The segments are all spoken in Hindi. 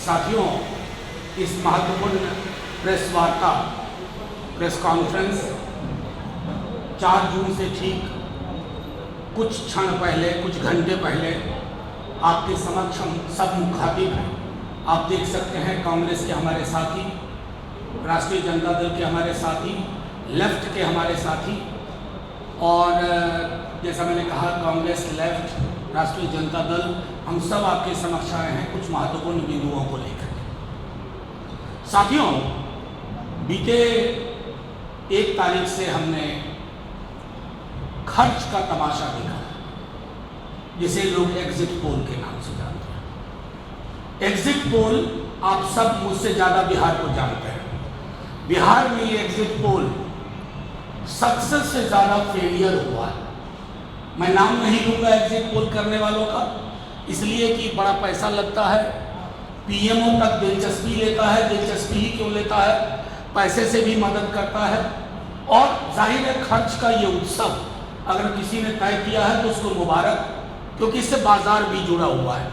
साथियों, इस महत्वपूर्ण प्रेस कॉन्फ्रेंस 4 जून से ठीक कुछ क्षण पहले, कुछ घंटे पहले आपके समक्ष हम सब मुखातिब हैं। आप देख सकते हैं कांग्रेस के हमारे साथी, राष्ट्रीय जनता दल के हमारे साथी, लेफ्ट के हमारे साथी, और जैसा मैंने कहा कांग्रेस, लेफ्ट, राष्ट्रीय जनता दल, हम सब आपके समक्ष आए हैं कुछ महत्वपूर्ण बिंदुओं को लेकर। साथियों, बीते 1 तारीख से हमने खर्च का तमाशा देखा, जिसे लोग एग्जिट पोल के नाम से जानते हैं। एग्जिट पोल आप सब मुझसे ज़्यादा बिहार को जानते हैं। बिहार में ये एग्जिट पोल सक्सेस से ज़्यादा फेलियर हुआ है। मैं नाम नहीं लूँगा एग्जिट पोल करने वालों का, इसलिए कि बड़ा पैसा लगता है, पीएमओ तक दिलचस्पी लेता है। दिलचस्पी ही क्यों लेता है, पैसे से भी मदद करता है, और जाहिर है खर्च का ये उत्सव अगर किसी ने तय किया है तो उसको मुबारक, क्योंकि इससे बाजार भी जुड़ा हुआ है।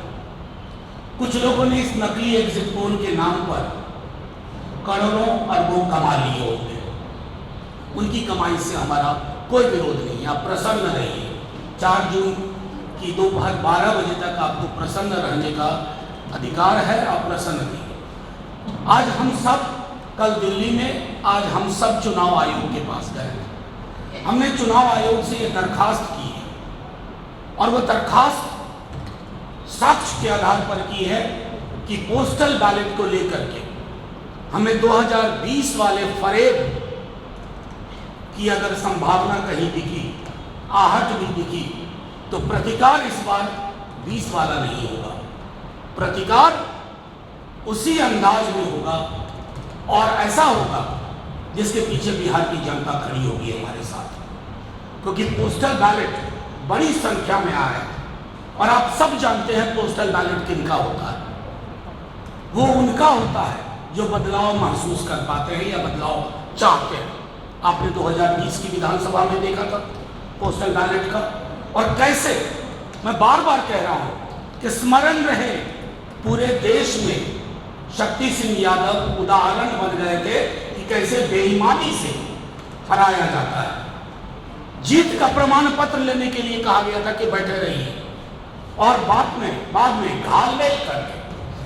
कुछ लोगों ने इस नकली एग्जिट पोल के नाम पर करोड़ों अरबों कमा लिए होंगे। उनकी कमाई से हमारा कोई विरोध नहीं है, आप प्रसन्न रहिए। 4 जून की दोपहर 12 बजे तक आपको प्रसन्न रहने का अधिकार है, आप प्रसन्न रहिए। आज हम सब, कल दिल्ली में, आज हम सब चुनाव आयोग के पास गए। हमने चुनाव आयोग से ये दरखास्त की है, और वो दरखास्त साक्ष्य के आधार पर की है कि पोस्टल बैलेट को लेकर के हमें 2020 वाले फरेब की अगर संभावना कहीं दिखी, आहट भी दिखी, तो प्रतिकार इस बार 20 वाला नहीं होगा। प्रतिकार उसी अंदाज में होगा, और ऐसा होगा जिसके पीछे बिहार की जनता खड़ी होगी हमारे साथ, क्योंकि पोस्टल बैलेट बड़ी संख्या में आया है। और आप सब जानते हैं पोस्टल बैलेट किनका होता है। वो उनका होता है जो बदलाव महसूस कर पाते हैं या बदलाव चाहते हैं। आपने 2020 की विधानसभा में देखा था पोस्टल बैलेट का, और कैसे, मैं बार बार कह रहा हूं कि स्मरण रहे, पूरे देश में शक्ति सिंह यादव उदाहरण बन गए थे कि कैसे बेईमानी से हराया जाता है। जीत का प्रमाण पत्र लेने के लिए कहा गया था कि बैठे रहिए, और बाद में घालमेल करके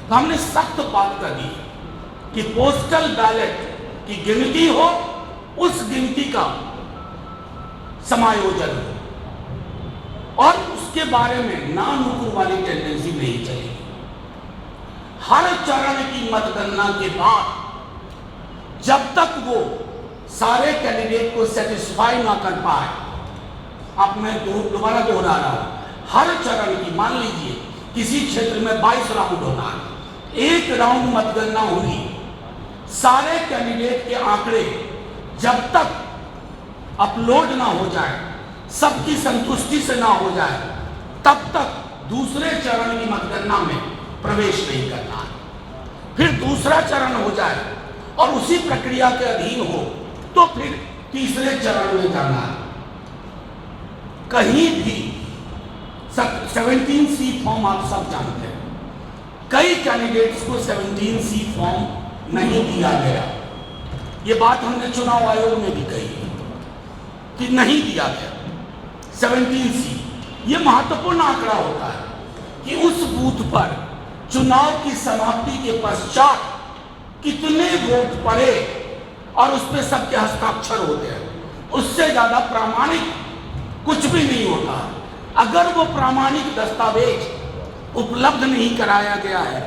तो हमने सख्त बात कर दी कि पोस्टल बैलेट की गिनती हो, उस गिनती का समायोजन हो, और उसके बारे में नानुकुर वाली टेंडेंसी नहीं चलेगी। हर चरण की मतगणना के बाद जब तक वो सारे कैंडिडेट को सेटिस्फाई ना कर पाए, अब मैं दोबारा दोहरा रहा हूं, हर चरण की, मान लीजिए किसी क्षेत्र में 22 राउंड होना है, 1 राउंड मतगणना होगी, सारे कैंडिडेट के आंकड़े जब तक अपलोड ना हो जाए, सबकी संतुष्टि से ना हो जाए, तब तक दूसरे चरण की मतगणना में प्रवेश नहीं करना है। फिर दूसरा चरण हो जाए और उसी प्रक्रिया के अधीन हो तो फिर तीसरे चरण में जाना है। कहीं भी 17C फॉर्म आप सब जानते हैं, कई कैंडिडेट्स को 17C फॉर्म नहीं दिया गया। ये बात हमने चुनाव आयोग में भी कही कि नहीं दिया गया 17C। ये महत्वपूर्ण आंकड़ा होता है कि उस बूथ पर चुनाव की समाप्ति के पश्चात कितने वोट पड़े और उस पर सबके हस्ताक्षर होते हैं। उससे ज्यादा प्रामाणिक कुछ भी नहीं होता। अगर वो प्रामाणिक दस्तावेज उपलब्ध नहीं कराया गया है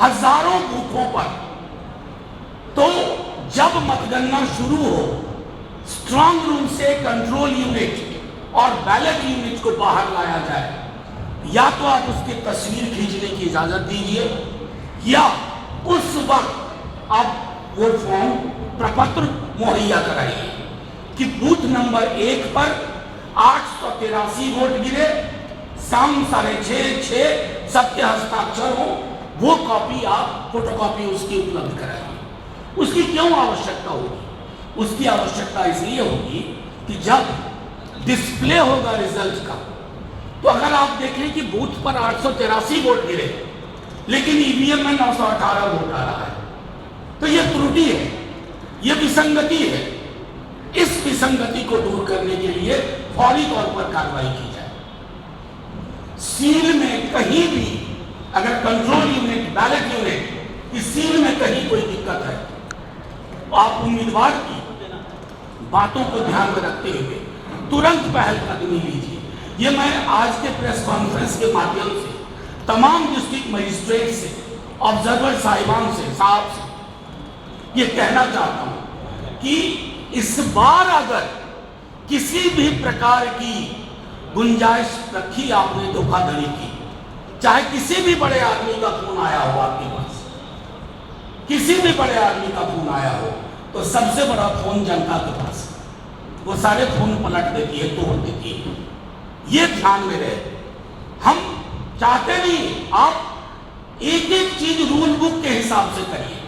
हजारों बूथों पर, तो जब मतगणना शुरू हो, स्ट्रांग रूम से कंट्रोल यूनिट और बैलेट यूनिट को बाहर लाया जाए। या तो आप उसकी तस्वीर खींचने की इजाजत दीजिए, या उस वक्त आप वो फॉर्म प्रपत्र मुहैया कराइए कि बूथ नंबर 1 पर 883 वोट गिरे, शाम 6:30 सबके हस्ताक्षर हो, वो कॉपी आप फोटोकॉपी उसकी उपलब्ध कराइए। उसकी क्यों आवश्यकता होगी? उसकी आवश्यकता इसलिए होगी कि जब डिस्प्ले होगा रिजल्ट का, तो अगर आप देखें कि बूथ पर 883 वोट गिरे लेकिन ईवीएम में 918 वोट आ रहा है। तो यह त्रुटि है, यह विसंगति है। इस विसंगति को दूर करने के लिए फौरी तौर पर कार्रवाई की जाए। सील में कहीं भी अगर कंट्रोल यूनिट, बैलेट यूनिट इस सील में कहीं कोई दिक्कत है, तो आप उम्मीदवार की बातों को ध्यान में रखते हुए तुरंत पहलकदमी लीजिए। ये मैं आज के प्रेस कॉन्फ्रेंस के माध्यम से तमाम डिस्ट्रिक्ट मजिस्ट्रेट से, ऑब्जर्वर साहिबान से, साहब से ये कहना चाहता हूं कि इस बार अगर किसी भी प्रकार की गुंजाइश रखी आपने धोखाधड़ी की, चाहे किसी भी बड़े आदमी का फोन आया हो आपके पास, किसी भी बड़े आदमी का फोन आया हो, तो सबसे बड़ा फोन जनता के पास, वो सारे फोन पलट देती है, तोड़ देती है। ये ध्यान में रहे। हम चाहते नहीं, आप एक एक चीज रूल बुक के हिसाब से करिए।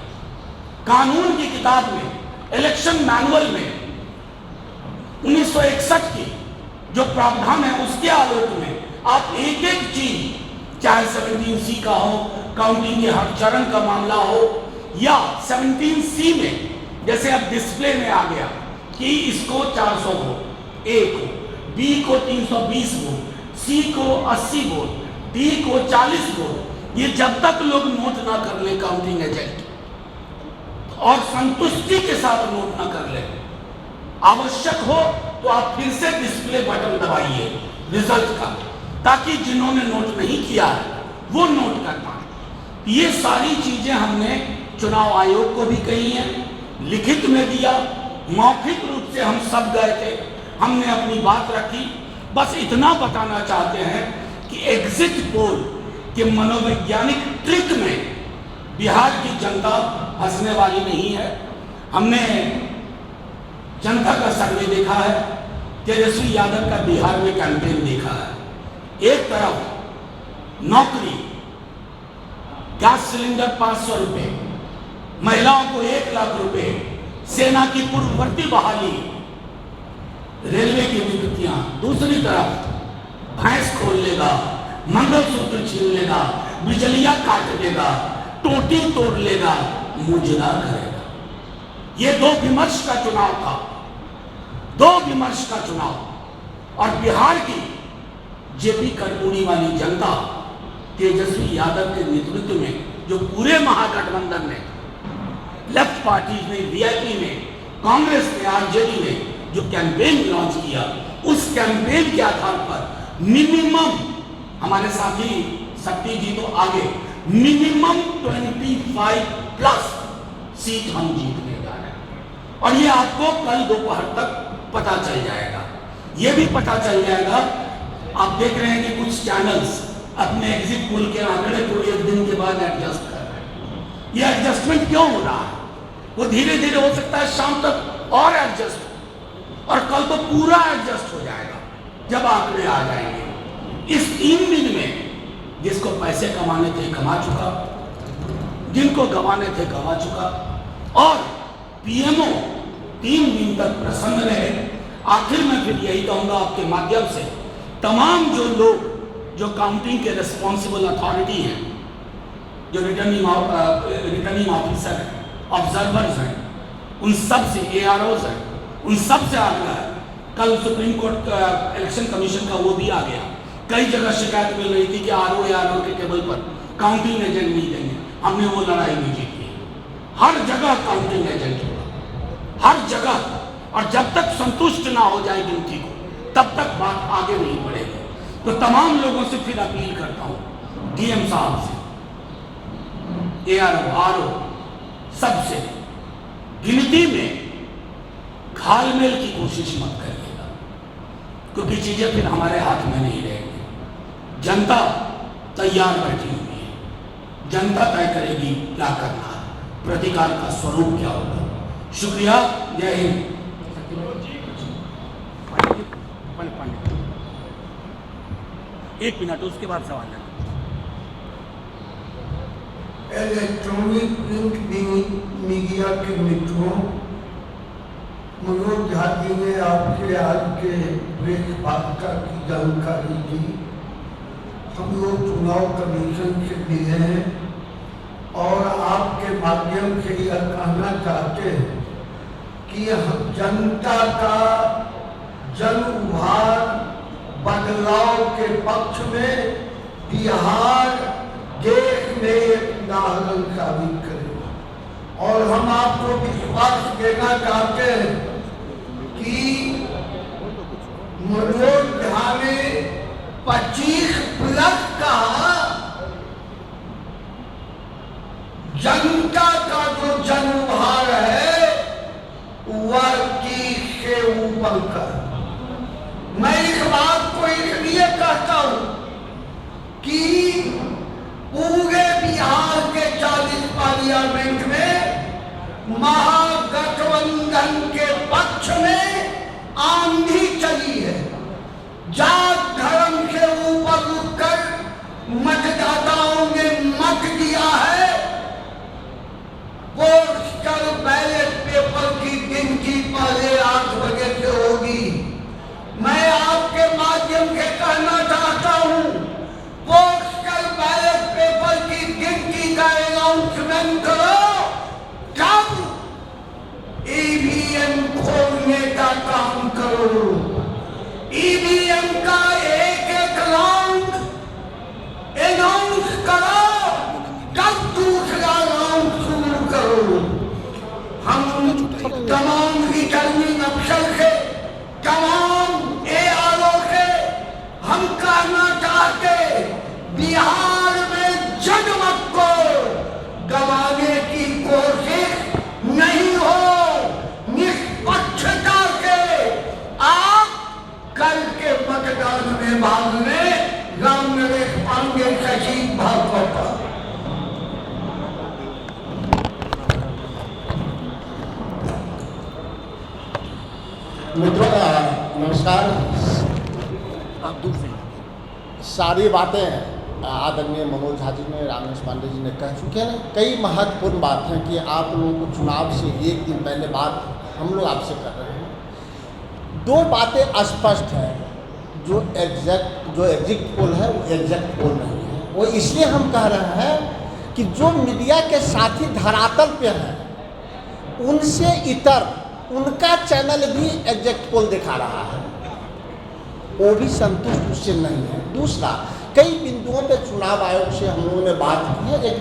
कानून की किताब में, इलेक्शन मैनुअल में 1961 की जो प्रावधान है उसके आलोक में आप एक एक चीज, चाहे 17C का हो, काउंटिंग के हर चरण का मामला हो, या 17C में जैसे अब डिस्प्ले में आ गया कि इसको 400 वोट ए को, बी को 320 वोट, सी को 80 वोट, डी को 40 वोट, ये जब तक लोग नोट ना कर ले काउंटिंग एजेंट और संतुष्टि के साथ नोट ना कर ले, आवश्यक हो तो आप फिर से डिस्प्ले बटन दबाइए रिजल्ट का, ताकि जिन्होंने नोट नहीं किया है वो नोट कर पाए। ये सारी चीजें हमने चुनाव आयोग को भी कही है, लिखित में दिया, मौखिक रूप से हम सब गए थे, हमने अपनी बात रखी। बस इतना बताना चाहते हैं कि एग्जिट पोल के मनोवैज्ञानिक ट्रिक में बिहार की जनता फंसने वाली नहीं है। हमने जनता का सर्वे देखा है, तेजस्वी यादव का बिहार में कैंपेन देखा है। एक तरफ नौकरी, गैस सिलेंडर 500 रुपए, महिलाओं को 1 लाख रुपए, सेना की पूर्ववर्ती बहाली, रेलवे की नियुक्तियां, दूसरी तरफ भैंस खोल लेगा, मंगलसूत्र छीन लेगा, बिजलियां काट देगा, टोटी तोड़ लेगा, मुजरा करेगा। ये दो विमर्श का चुनाव था, दो विमर्श का चुनाव। और बिहार की जेपी कर्पूरी वाली जनता तेजस्वी यादव के नेतृत्व में, जो पूरे महागठबंधन ने, लेफ्ट पार्टी ने, वीआईपी ने, कांग्रेस ने, आरजेडी ने जो कैंपेन लॉन्च किया, उस कैंपेन के आधार पर मिनिमम, हमारे साथी शक्ति जी तो आगे, मिनिमम 25+ सीट हम जीतने जा रहे हैं। और ये आपको कल दोपहर तक पता चल जाएगा। ये भी पता चल जाएगा, आप देख रहे हैं कि कुछ चैनल्स अपने एग्जिट पोल के आंकड़े को 1 दिन के बाद एडजस्ट कर रहे हैं। ये एडजस्टमेंट क्यों हो रहा है? वो धीरे धीरे हो सकता है शाम तक और एडजस्ट, और कल तो पूरा एडजस्ट हो जाएगा जब आंकड़े आ जाएंगे। इस 3 दिन में जिसको पैसे कमाने थे कमा चुका, जिनको गंवाने थे गंवा चुका, और पीएमओ 3 दिन तक प्रसन्न रहे। आखिर में फिर यही कहूंगा आपके माध्यम से, तमाम जो लोग जो काउंटिंग के रिस्पॉन्सिबल अथॉरिटी हैं, जो रिटर्निंग ऑफिसर हैं, ऑब्जर्वर्स हैं, उन सब से, AROs हैं, उन सब से आग्रह है। कल सुप्रीम कोर्ट इलेक्शन कमीशन का वो भी आ गया। कई जगह शिकायत मिल रही थी कि ARO के टेबल पर काउंटिंग एजेंट नहीं देंगे। हमने वो लड़ाई नहीं जीती है। हर जगह काउंटिंग एजेंट होगा, हर जगह। और जब तक संतुष्ट ना हो जाए गिनती को, तब तक बात आगे नहीं बढ़ेगी। तो तमाम लोगों से फिर अपील करता हूं, DM साहब से, ARO सबसे, गिनती में घालमेल की कोशिश मत करिएगा, क्योंकि चीजें फिर हमारे हाथ में नहीं रहेंगी। जनता तैयार बैठी हुई है, जनता तय करेगी क्या करना है, प्रतिकार का स्वरूप क्या होगा। शुक्रिया, जय हिंद। एक मिनट, उसके बाद सवाल है। इलेक्ट्रॉनिक प्रिंट मीडिया के मित्रों, मनोज झा जी ने आपके आज के ब्रेकफास्ट की जानकारी दी। हम लोग चुनाव कमीशन से मिले हैं। आपके माध्यम से यह कहना चाहते हैं कि हम जनता का जन उभार बदलाव के पक्ष में बिहार देश में एक उदाहरण साबित करेगा। और हम आपको विश्वास देना चाहते हैं कि मनोज झा ने 25+ का जनता का जो जन उभार है वह 30 से ऊपर का। मैं इस बात को इसलिए कहता हूं कि पूरे बिहार के 40 पार्लियामेंट में महागठबंधन के पक्ष में आंधी चली है। जात धर्म से ऊपर उठकर मतदाताओं ने मत दिया है। पोस्टल बैलेट पेपर की गिनती पहले 8 बजे से होगी। मैं आपके माध्यम से कहना चाहता हूं, पोस्टल बैलेट पेपर की गिनती का अनाउंसमेंट करो, तब ईवीएम खोलने का काम करो। ईवीएम का एक राउंड अनाउंस करो, तब दूसरा राउंड शुरू करो। हम तमाम रिटर्निंग अफसर से, तमाम एआरओ से हम कहना चाहते, बिहार में जनमत को दबाने की कोशिश नहीं हो। निष्पक्षता से आप कल के मतदान में भाग लें। राम नरेश पांडे, सचिव भागवत। मित्रों नमस्कार। आप दूर से सारी बातें आदरणीय मनोज झा जी ने, रामेश पांडे जी ने कह चुके हैं। कई महत्वपूर्ण बातें कि आप लोगों को चुनाव से एक दिन पहले बात हम लोग आपसे कर रहे हैं। 2 बातें स्पष्ट है, जो एग्जिट पोल है वो एग्जैक्ट पोल नहीं है। वो इसलिए हम कह रहे हैं कि जो मीडिया के साथी धरातल पे हैं उनसे इतर उनका चैनल भी एग्जैक्ट पोल दिखा रहा है, वो भी संतुष्ट उससे नहीं है। दूसरा, कई बिंदुओं पे चुनाव आयोग से हम लोगों ने बात की है। एक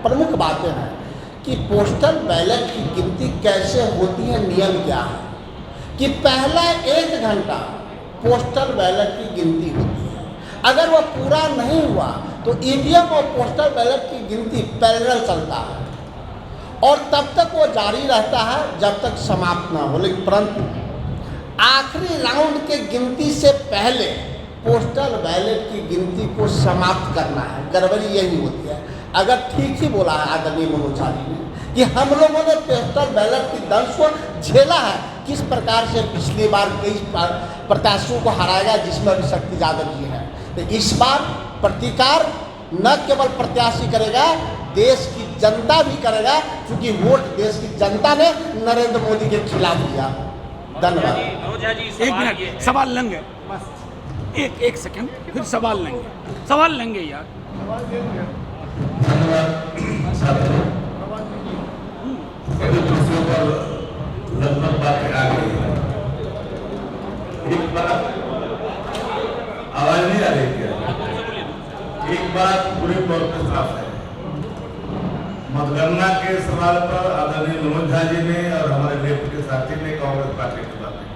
प्रमुख बातें हैं कि पोस्टल बैलेट की गिनती कैसे होती है, नियम क्या है कि पहला 1 घंटा पोस्टल बैलेट की गिनती होती है। अगर वह पूरा नहीं हुआ तो ईवीएम और पोस्टल बैलेट की गिनती पैरेलल चलता है और तब तक वो जारी रहता है जब तक समाप्त ना हो। लेकिन परंतु आखिरी राउंड के गिनती से पहले पोस्टल बैलेट की गिनती को समाप्त करना है। गड़बड़ी यही होती है। अगर ठीक ही बोला है आदरणीय मनोज झा जी ने कि हम लोगों ने पोस्टल बैलेट की दंश को झेला है, किस प्रकार से पिछली बार कई प्रत्याशियों को हराएगा जिसमें भी शक्ति यादव जी है, तो इस बार प्रतिकार न केवल प्रत्याशी करेगा, देश की जनता भी करेगा, क्योंकि वोट देश की जनता ने नरेंद्र मोदी के खिलाफ दिया। धन्यवाद। एक मिनट सवाल लेंगे, बस एक सेकंड, फिर सवाल लेंगे यार। लगभग बातें आ गई है। एक बात आवाज नहीं आ रही क्या? एक बात पूरे तौर पर साफ है। मतगणना के सवाल पर आदरणीय मनोज झा जी ने और हमारे लेफ्ट के साथी ने कांग्रेस पार्टी की बात की।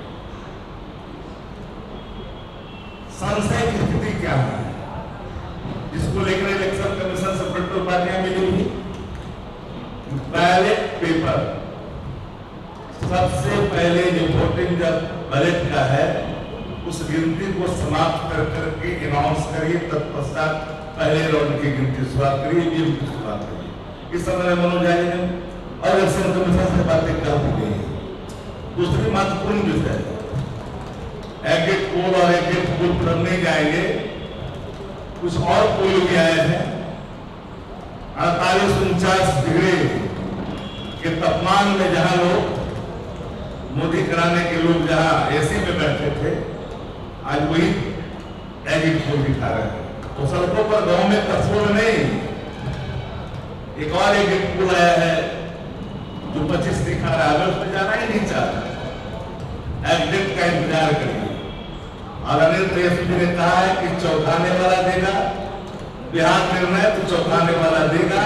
संशय की स्थिति क्या है, जिसको लेकर इलेक्शन कमीशन से पेट्रोल पार्टियां मिली हुई। बैलेट पेपर सबसे पहले रिपोर्टिंग जब बैलेट का है उस गिनती को समाप्त कर करके अनाउंस करिए, तत्पश्चात पहले राउंड की गिनती शुरुआत करिए, ईवीएम की शुरुआत करिए। इस समय मनोज झा जी ने और इलेक्शन कमीशन से बातें क्या हो गई है। दूसरी महत्वपूर्ण विषय, एग्जिट पोल और एग्जिट पोल पर नहीं जाएंगे, कुछ और पोल भी आए हैं। 48-49 डिग्री के तापमान में जहां लोग मोदी कराने के लोग जहां एसी में बैठे थे, आज वही एग्जिट पोल दिखा रहे हैं। तो सड़कों पर, गांव में, कस्बों में नहीं, एक और एग्जिट पोल आया है जो 25 दिखा रहा है, अगस्त में जाना ही नहीं चाहता। एग्जिट का इंतजार करिए। और अनिल तेजस्वी ने कहा है कि चौंकाने वाला देगा, बिहार निर्णय तो चौंकाने वाला देगा।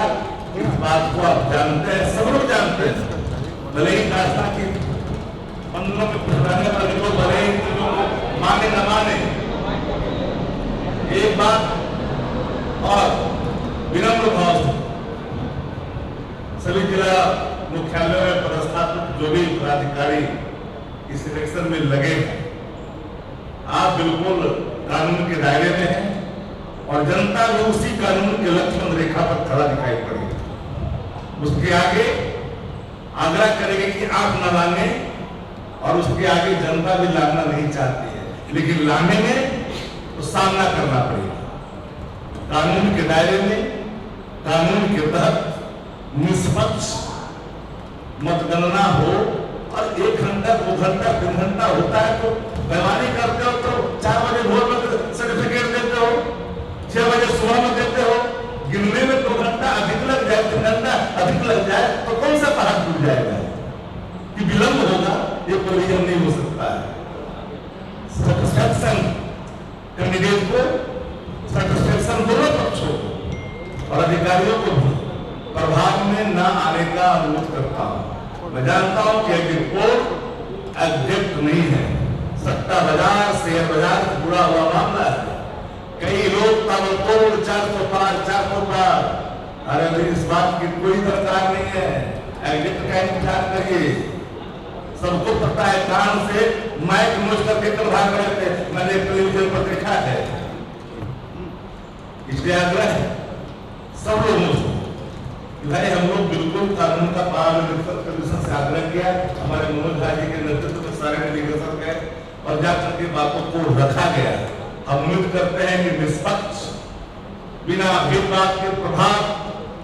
इस बात को आप जानते हैं, सब लोग जानते हैं। भले ही आस्था की बंधनों में फंसाने वाले लोग भले ही माने न माने, एक बात और विनम्र भाव से सभी जिला मुख्यालयों में पदस्थापित जो भी पदाधिकारी इस इलेक्शन में लगे हैं, आप बिल्कुल कानून के दायरे में हैं और जनता भी उसी कानून के लक्ष्मण रेखा पर खड़ा दिखाई पड़ेगी। उसके आगे आग्रह करेंगे कि आप न लाने, और उसके आगे जनता भी लाना नहीं चाहती है, लेकिन लाने में तो सामना करना पड़ेगा। कानून के दायरे में, कानून के तहत निष्पक्ष मतगणना हो, और 1 घंटा 2 घंटा 3 घंटा होता है तो बेईमानी करते हो तो 4 बजे भोर में सर्टिफिकेट देते हो, 6 बजे सुबह में देते हो। गिनने में 2 घंटा अधिक लग जाए, 3 घंटा अधिक लग जाए तो कौन सा पहाड़ टूट जाएगा कि विलंब होगा? ये प्रोविजन नहीं हो सकता है। सेटिस्फैक्शन कैंडिडेट को, सेटिस्फैक्शन दोनों पक्षों को और अधिकारियों को भी प्रभाव में न आने का अनुरोध करता हूं। मैं जानता हूं कि रिपोर्ट एग्जैक्ट नहीं है, सट्टा बाजार शेयर बाजार से जुड़ा हुआ मामला है। कई लोग ताबड़तोड़ 400 पार 400 पार, अरे इस बात की कोई दरकार नहीं है। एग्जिट का इंतजार करिए। सबको पता है, कान से माइक नोच करके प्रभाव रहे थे, मैंने टेलीविजन पर देखा है। इसलिए आग्रह है सब लोगों से, भाई हम लोग बिल्कुल कानून का पालन कमीशन से आग्रह किया। हमारे मनोज झा जी के नेतृत्व में सारे डेलीगेशन गए और जाकर के बातों को रखा गया। हम उम्मीद करते हैं कि निष्पक्ष, बिना भेदभाव के प्रभाव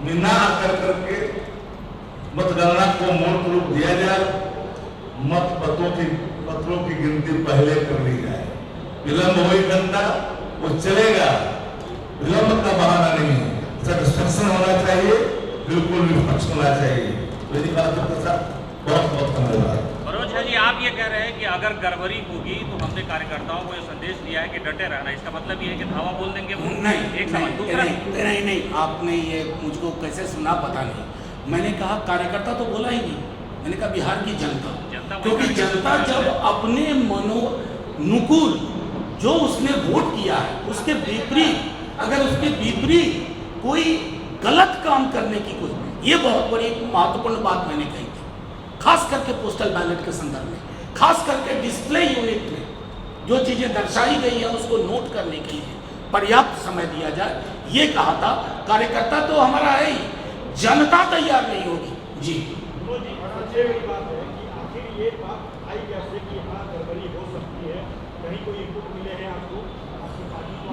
में न आकर करके मतगणना को मूर्त रूप दिया जाए, पत्रों की गिनती पहले कर ली जाए। विलंब हो 1 घंटा वो चलेगा, विलंब का बहाना नहीं है। सेटिस्फैक्शन होना चाहिए, बिल्कुल निष्पक्ष होना चाहिए। मेरी बातों के साथ बहुत बहुत धन्यवाद। मनोज झा जी, आप ये कह रहे हैं कि अगर गड़बड़ी होगी तो हमने कार्यकर्ताओं को ये संदेश दिया है कि डटे रहना, इसका मतलब ये है कि धावा बोल देंगे वो? नहीं, एक सवाल। दूसरा नहीं, आपने ये मुझको कैसे सुना पता नहीं। मैंने कहा कार्यकर्ता तो बोला ही नहीं, मैंने कहा बिहार की जनता, क्योंकि जनता जब अपने मनोनुकूल जो उसने वोट किया है उसके विपरीत, अगर उसके विपरीत कोई गलत काम करने की कोई, ये बहुत बड़ी महत्वपूर्ण बात मैंने कही थी, खास करके पोस्टल बैलेट के संदर्भ में, खास करके डिस्प्ले यूनिट में जो चीजें दर्शाई गई है उसको नोट करने के लिए पर्याप्त समय दिया जाए, ये कहा था। कार्यकर्ता तो हमारा है ही, जनता तैयार नहीं होगी जी।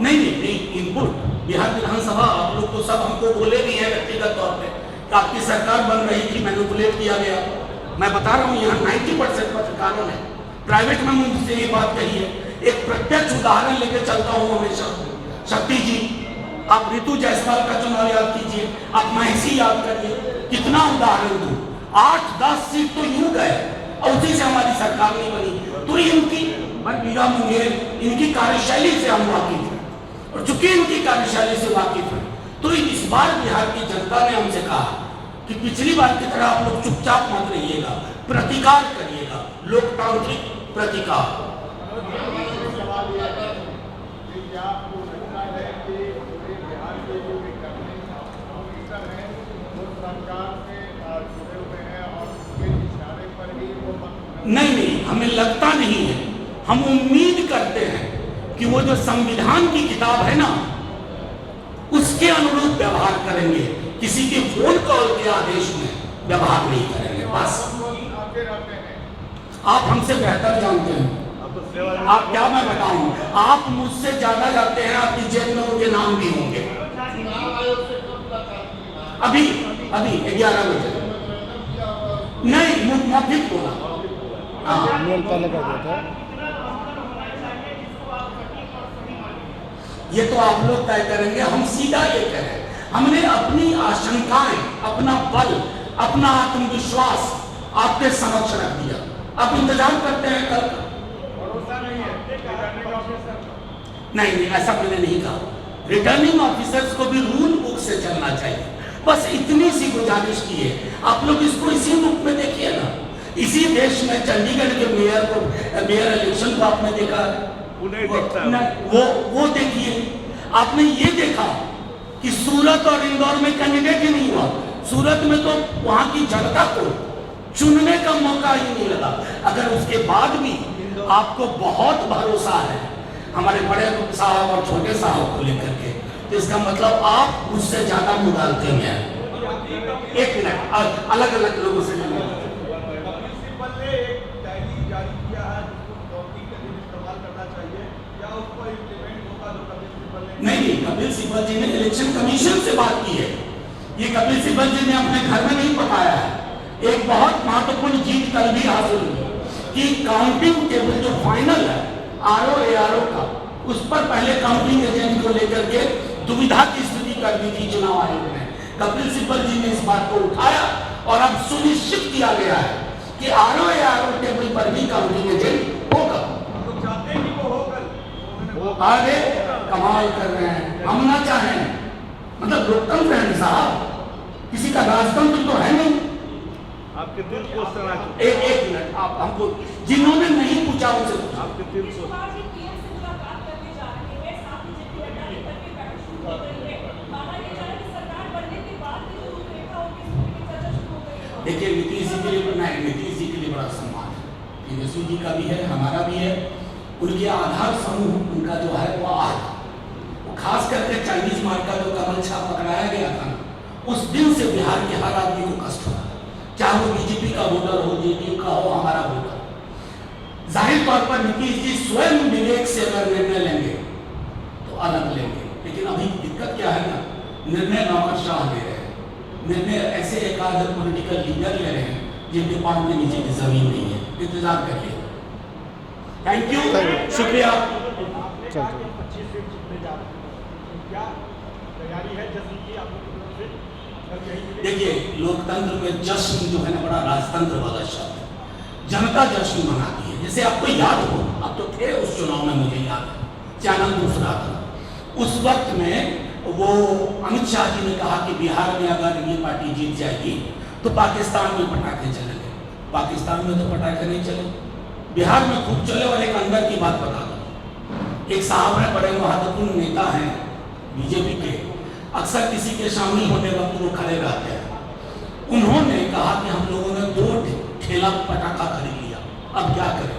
नहीं, इनपुट बिहार विधानसभा आप लोग तो सब हमको बोले भी है व्यक्तिगत तौर पे, आपकी सरकार बन रही थी, मैनिपुलेट किया गया। मैं बता रहा हूँ, यहाँ 90% पत्रकारों ने प्राइवेट में मुझसे ये बात कही है। एक प्रत्यक्ष उदाहरण लेके चलता हूँ हमेशा। शक्ति जी, आप ऋतु जायसवाल का चुनाव याद कीजिए, आप महिषी याद करिए, कितना उदाहरण दूं। 8-10 सीट तो यूं गए और उसी से हमारी सरकार नहीं बनी। तो इनकी बीरा मुंगेर, इनकी कार्यशैली से हम वाकिफ हैं, और चूंकि इनकी कार्यशैली से वाकिफ हैं तो इस बार बिहार की जनता ने हमसे कहा कि पिछली बार की तरह आप लोग चुपचाप मत रहिएगा, प्रतिकार करिएगा, लोकतांत्रिक प्रतिकार। नहीं, हमें लगता नहीं है, हम उम्मीद करते हैं कि वो जो संविधान की किताब है ना उसके अनुरूप व्यवहार करेंगे, किसी के फोन कॉल के आदेश में व्यवहार नहीं करेंगे। बस आप हमसे बेहतर जानते हैं, आप क्या मैं बताऊं, आप मुझसे ज्यादा जानते हैं, आपकी जेब में उनके नाम भी होंगे। अभी 11 बजे नहीं, मौखिक बोला पहले कर देता। ये तो आप लोग तय करेंगे, हम सीधा ये कह रहे हैं हमने अपनी आशंकाएं, अपना बल, अपना आत्मविश्वास आपके समक्ष रख दिया। आप इंतजार करते हैं कल का। नहीं, ऐसा मैंने नहीं कहा। रिटर्निंग ऑफिसर्स को भी रूल बुक से चलना चाहिए। बस इतनी सी गुजारिश की है। आप लोग इसको इसी रूप में देखिए ना। इसी देश में चंडीगढ़ के मेयर इलेक्शन को आपने देखा, वो देखिए। आपने ये देखा कि सूरत और इंदौर में कैंडिडेट ही नहीं हुआ। सूरत में तो वहां की जनता को चुनने का मौका ही नहीं लगा। अगर उसके बाद भी आपको बहुत भरोसा है हमारे बड़े साहब और छोटे साहब को लेकर के, तो इसका मतलब आप उससे ज्यादा मुगालते में हैं। एक मिनट, अलग अलग लोगों से नहीं, कपिल सिब्बल जी ने इलेक्शन कमीशन से बात की है। ये कपिल सिब्बल जी ने अपने घर में नहीं बताया है। एक बहुत महत्वपूर्ण जीत कल भी हासिल हुई कि काउंटिंग टेबल जो फाइनल है RO का, उस पर पहले काउंटिंग एजेंट को लेकर के दुविधा की स्थिति कर दी थी चुनाव आयोग ने। कपिल सिब्बल जी ने इस बात को उठाया और अब सुनिश्चित किया गया है कि RO टेबल पर भी काउंटिंग एजेंट होगा। अरे कमाल कर रहे हैं। हम ना चाहें, मतलब लोकतंत्र है साहब, किसी का राजतंत्र तो है नहीं। आपके दिल को एक मिनट, आप हमको जिन्होंने नहीं पूछा उनसे पूछा। आपके दिल को देखिए, नीतीश जी के लिए बड़ा सम्मान है, तेजस्वी जी का भी है, हमारा भी है। उनके आधार समूह उनका जो है वो वो खास करके चाइनीज मार्ग का जो कमल छाप पकड़ाया गया था, उस दिन से बिहार के हर आदमी को कष्ट हुआ, चाहे वो बीजेपी का वोटर हो, जेडीयू का हो, हमारा वोटर। जाहिर तौर पर नीतीश जी स्वयं विवेक से अगर निर्णय लेंगे तो अलग लेंगे, लेकिन अभी दिक्कत क्या है ना, निर्णय नौकरशाह ले रहे हैं, निर्णय ऐसे एक आध पॉलिटिकल लीडर ले रहे हैं जिनके पास में नीचे की जमीन नहीं है। इंतजार करिए। थैंक यू, शुक्रिया। देखिए, लोकतंत्र में जश्न जो है ना, बड़ा राजतंत्र वाला शब्द है। जनता जश्न मनाती है। जैसे आपको याद हो, आप तो थे उस चुनाव में, मुझे याद है, चैनल दूसरा था। उस वक्त में वो अमित शाह जी ने कहा कि बिहार में अगर ये पार्टी जीत जाएगी तो पाकिस्तान में पटाखे चलेंगे। पाकिस्तान में तो पटाखे नहीं चले, बिहार में खूब चले। और एक अंदर की बात बता दो, एक साहब है, बड़े महत्वपूर्ण नेता हैं बीजेपी के, अक्सर किसी के शामिल होने वक्त वो खड़े रहते हैं। उन्होंने कहा कि हम लोगों ने 2 ठेला पटाखा खरीद लिया, अब क्या करें।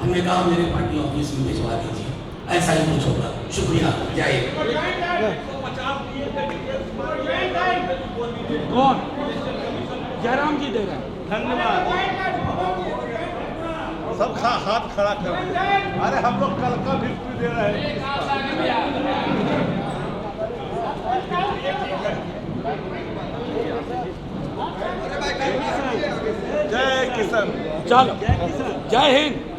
हमने कहा मेरे पार्टी ऑफिस में भिजवा दीजिए। ऐसा ही कुछ होगा। शुक्रिया। जय कौन? जयराम जी दे रहे हैं। धन्यवाद। सब हाथ खड़ा कर। अरे हम लोग कल का भी दे रहे हैं। जय किसान। चलो, जय हिंद।